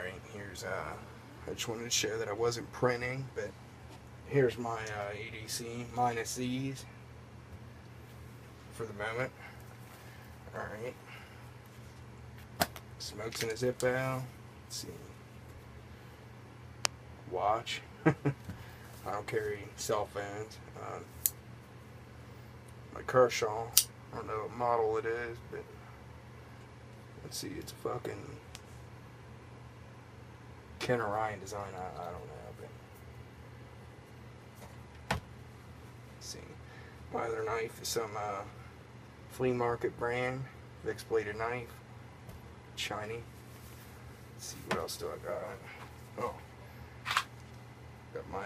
Alright, here's, I just wanted to show that I wasn't printing, but here's my EDC minus these for the moment. Alright. Smokes in a Zippo. Let's see. Watch. I don't carry cell phones. My Kershaw. I don't know what model it is, but let's see, it's a fucking Ken Ryan design. I don't know, but let's see. My other knife is some flea market brand fixed bladed knife, shiny. Let's see, what else do I got? Oh, got my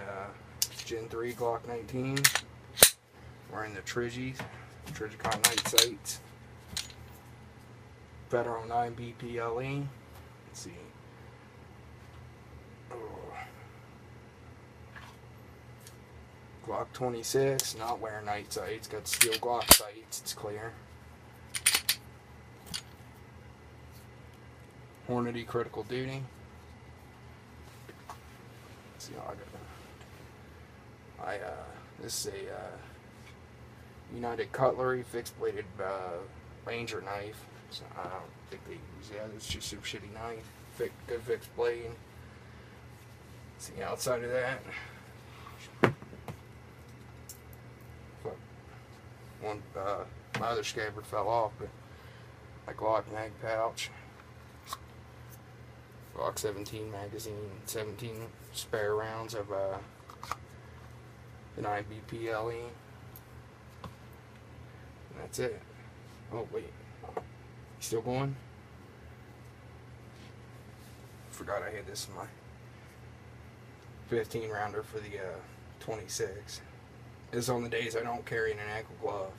Gen 3 Glock 19. Wearing the Trigicon night sights. Veteran 9 BPLE. Let's see. Oh. Glock 26. Not wearing night sights. Got steel Glock sights. It's clear. Hornady Critical Duty. Let's see how I got that. This is a United Cutlery fixed bladed Ranger knife. So I don't think they use that. It's just some shitty knife. Good fixed blade. See outside of that. One my other scabbard fell off, but my Glock mag pouch. Glock 17 magazine, 17 spare rounds of the 9 BPLE. And that's it. Oh wait, you still going? Forgot I had this in my 15 rounder for the 26. This is on the days I don't carry an ankle glove.